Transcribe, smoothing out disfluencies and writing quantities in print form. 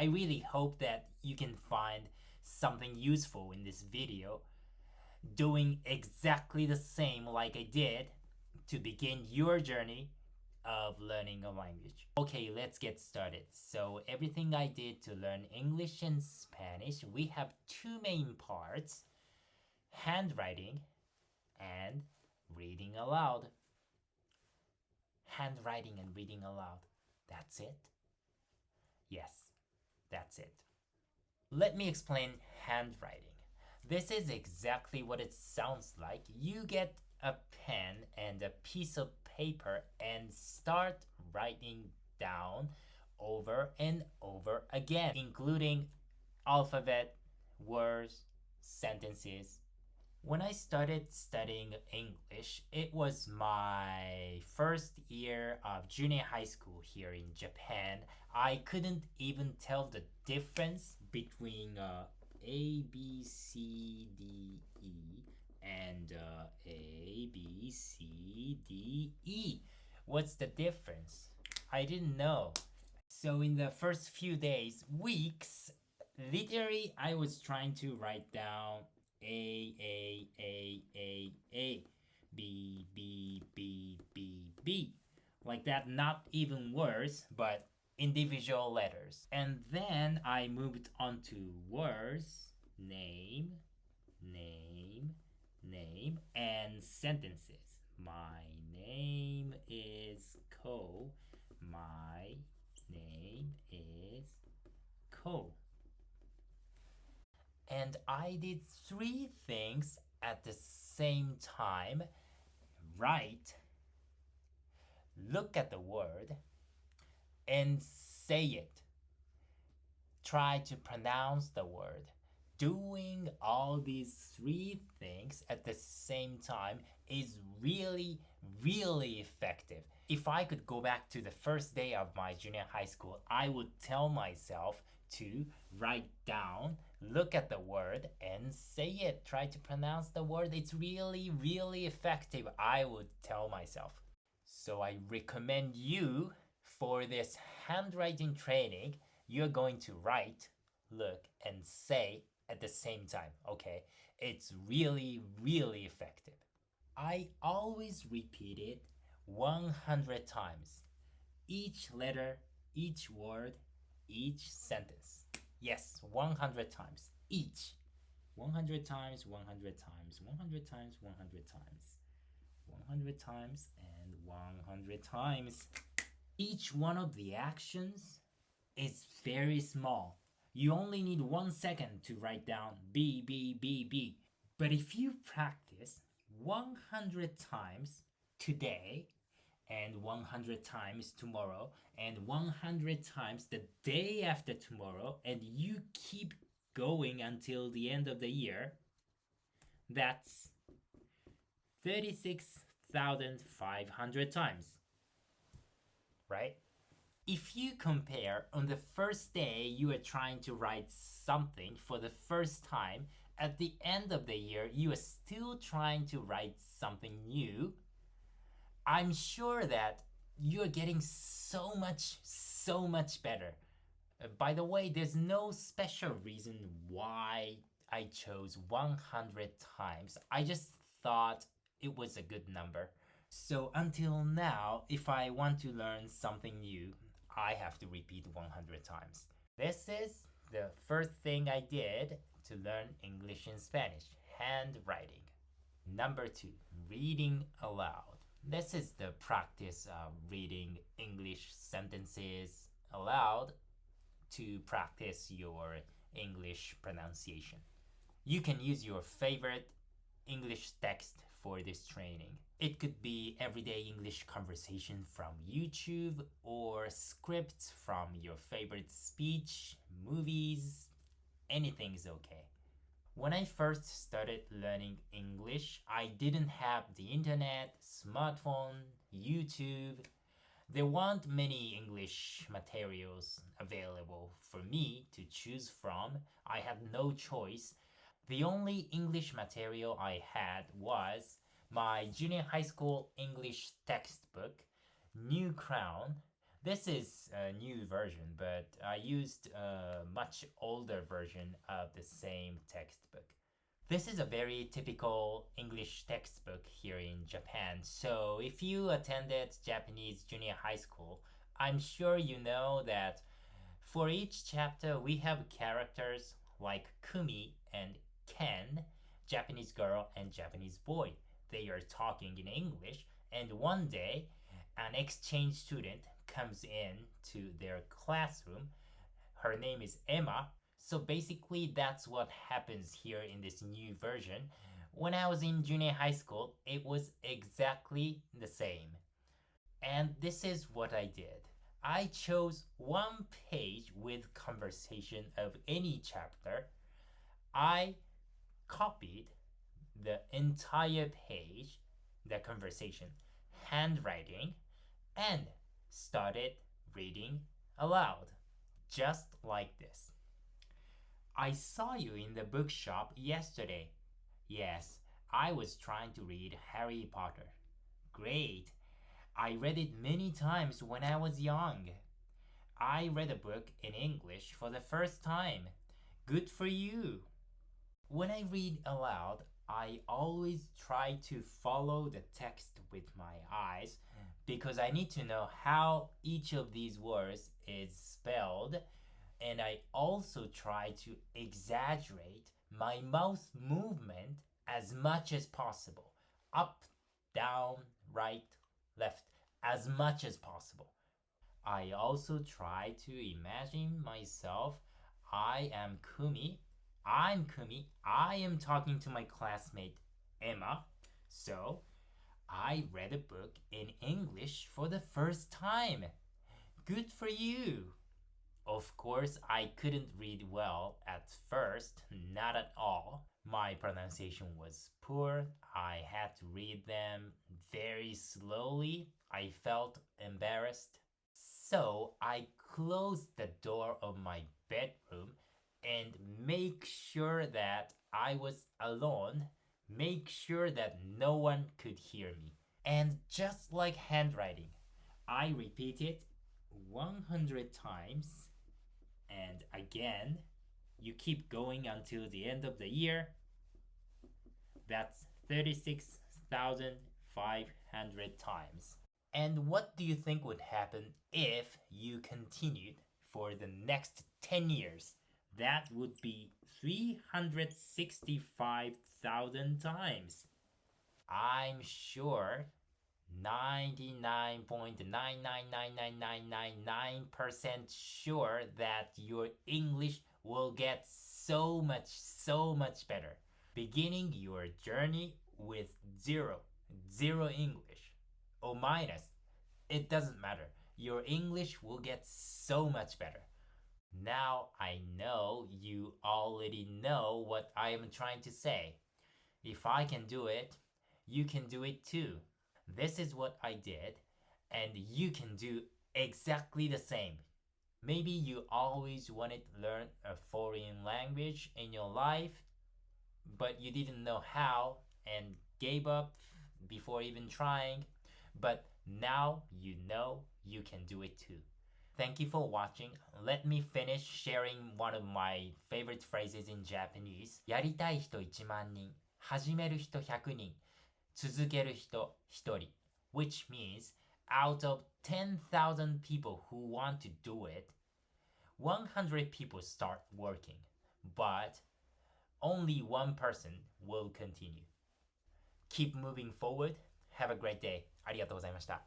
I really hope that you can find something useful in this video, doing exactly the same like I did to begin your journey of learning a language. Okay, let's get started. So everything I did to learn English and Spanish, we have two main parts: handwriting and reading aloud. Handwriting and reading aloud. That's it? Yes, that's it. Let me explain handwriting. This is exactly what it sounds like. You get a pen and a piece of paper and start writing down over and over again, including alphabet, words, sentences. When I started studying English, it was my first year of junior high school here in Japan. I couldn't even tell the difference between A, B, C, D, E and A, B, C, D, E. What's the difference? I didn't know. So in the first few days, weeks, literally I was trying to write down A, B, B, B, B, B. Like that, not even words, but individual letters. And then I moved on to words, name, name, name, and sentences. My name is Ko. My name is Ko. And I did three things at the same time: write, look at the word, and say it. Try to pronounce the word. Doing all these three things at the same time is really, really effective. If I could go back to the first day of my junior high school, I would tell myself to write down, look at the word, and say it. Try to pronounce the word. It's really, really effective, I would tell myself. So I recommend you, for this handwriting training, you're going to write, look, and say at the same time, okay? It's really, really effective. I always repeat it 100 times. Each letter, each word, each sentence. Yes, 100 times. Each. 100 times, 100 times, 100 times, 100 times. 100 times and 100 times. Each one of the actions is very small. You only need 1 second to write down B, B, B, B. But if you practice 100 times today, and 100 times tomorrow, and 100 times the day after tomorrow, and you keep going until the end of the year, that's 36,500 times, right? If you compare, on the first day you are trying to write something for the first time, at the end of the year you are still trying to write something new, I'm sure that you're getting so much better. By the way, there's no special reason why I chose 100 times. I just thought it was a good number. So until now, if I want to learn something new, I have to repeat 100 times. This is the first thing I did to learn English and Spanish: handwriting. Number 2, reading aloud. This is the practice of reading English sentences aloud to practice your English pronunciation. You can use your favorite English text for this training. It could be everyday English conversation from YouTube or scripts from your favorite speech, movies, anything is okay. When I first started learning English, I didn't have the internet, smartphone, YouTube. There weren't many English materials available for me to choose from. I had no choice. The only English material I had was my junior high school English textbook, New Crown, This is a new version, but I used a much older version of the same textbook. This is a very typical English textbook here in Japan, so if you attended Japanese junior high school, I'm sure you know that for each chapter we have characters like Kumi and Ken, Japanese girl and Japanese boy. They are talking in English, and one day an exchange student comes in to their classroom. Her name is Emma. So basically, that's what happens here in this new version. When I was in junior high school, it was exactly the same. And this is what I did. I chose one page with conversation of any chapter. I copied the entire page, the conversation, handwriting, and started reading aloud. Just like this. I saw you in the bookshop yesterday. Yes, I was trying to read Harry Potter. Great. I read it many times when I was young. I read a book in English for the first time. Good for you. When I read aloud, I always try to follow the text with my eyes because I need to know how each of these words is spelled, and I also try to exaggerate my mouth movement as much as possible. Up, down, right, left, as much as possible. I also try to imagine myself. I am Kumi. I'm Kumi. I am talking to my classmate Emma. So I read a book in English for the first time. Good for you. Of course, I couldn't read well at first, not at all. My pronunciation was poor. I had to read them very slowly. I felt embarrassed. So I closed the door of my bedroom and make sure that I was alone, make sure that no one could hear me. And just like handwriting, I repeat it 100 times, and again, you keep going until the end of the year. That's 36,500 times. And what do you think would happen if you continued for the next 10 years? That would be 365,000 times. I'm sure 99.9999999% sure that your English will get so much better. Beginning your journey with zero English, or minus, it doesn't matter. Your English will get so much better. Now I know you already know what I am trying to say. If I can do it, you can do it too. This is what I did, and you can do exactly the same. Maybe you always wanted to learn a foreign language in your life, but you didn't know how and gave up before even trying. But now you know you can do it too. Thank you for watching. Let me finish sharing one of my favorite phrases in Japanese. やりたい人1万人、始める人100人、続ける人1人 which means out of 10,000 people who want to do it, 100 people start working, but only one person will continue. Keep moving forward. Have a great day. ありがとうございました。